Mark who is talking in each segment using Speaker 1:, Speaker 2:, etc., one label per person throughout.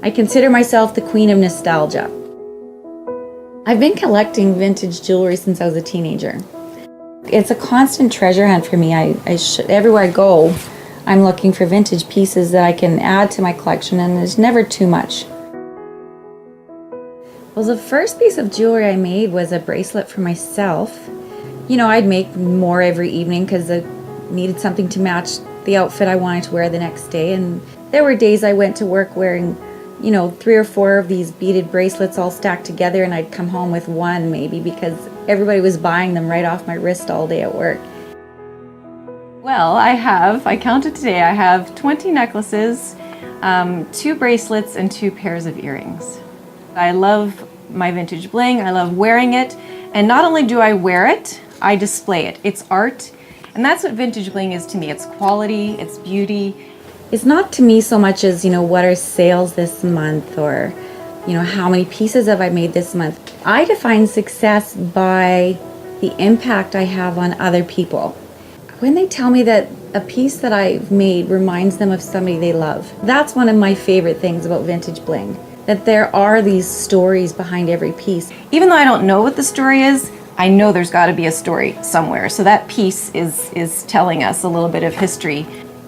Speaker 1: I consider myself the queen of nostalgia. I've been collecting vintage jewelry since I was a teenager. It's a constant treasure hunt for me. Everywhere I go, I'm looking for vintage pieces that I can add to my collection, and there's never too much. Well, the first piece of jewelry I made was a bracelet for myself. You know, I'd make more every evening because I needed something to match the outfit I wanted to wear the next day. And there were days I went to work wearing, you know, 3 or 4 of these beaded bracelets all stacked together, and I'd come home with one maybe because everybody was buying them right off my wrist all day at work.
Speaker 2: Well, I counted today, I have 20 necklaces, 2 bracelets, and 2 pairs of earrings. I love my vintage bling, I love wearing it, and not only do I wear it, I display it. It's art, and that's what vintage bling is to me. It's quality, it's beauty.
Speaker 1: It's not to me so much as, you know, what are sales this month, or, you know, how many pieces have I made this month. I define success by the impact I have on other people. When they tell me that a piece that I've made reminds them of somebody they love, that's one of my favorite things about vintage bling, that there are these stories behind every piece.
Speaker 2: Even though I don't know what the story is, I know there's got to be a story somewhere. So that piece is telling us a little bit of history.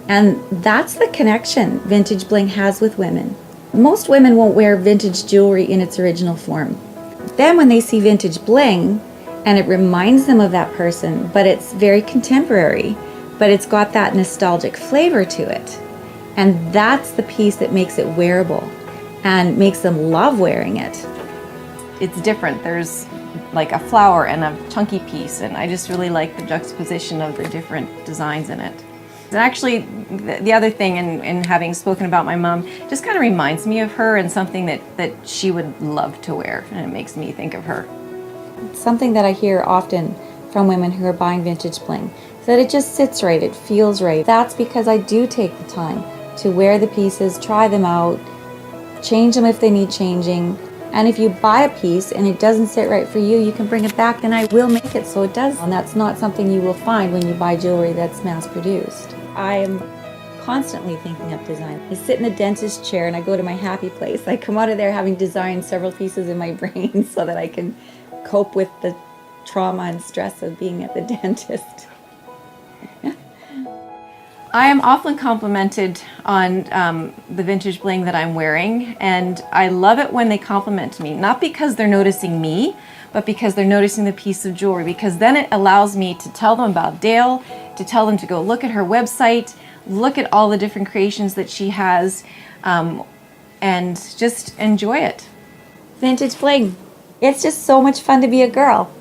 Speaker 1: And that's the connection vintage bling has with women. Most women won't wear vintage jewelry in its original form. Then when they see vintage bling, and it reminds them of that person, but it's very contemporary, but it's got that nostalgic flavor to it. And that's the piece that makes it wearable and makes them love wearing it.
Speaker 2: It's different. There's like a flower and a chunky piece, and I just really like the juxtaposition of the different designs in it. And actually, the other thing, in having spoken about my mom, just kind of reminds me of her and something that she would love to wear, and it makes me think of her.
Speaker 1: Something that I hear often from women who are buying vintage bling is that it just sits right, it feels right. That's because I do take the time to wear the pieces, try them out, change them if they need changing. And if you buy a piece and it doesn't sit right for you, you can bring it back and I will make it so it does. And that's not something you will find when you buy jewelry that's mass produced. I am constantly thinking up design. I sit in a dentist chair and I go to my happy place. I come out of there having designed several pieces in my brain so that I can cope with the trauma and stress of being at the dentist.
Speaker 2: I am often complimented on the vintage bling that I'm wearing, and I love it when they compliment me, not because they're noticing me, but because they're noticing the piece of jewelry, because then it allows me to tell them about Dale, to tell them to go look at her website, look at all the different creations that she has, and just enjoy it.
Speaker 1: Vintage bling. It's just so much fun to be a girl.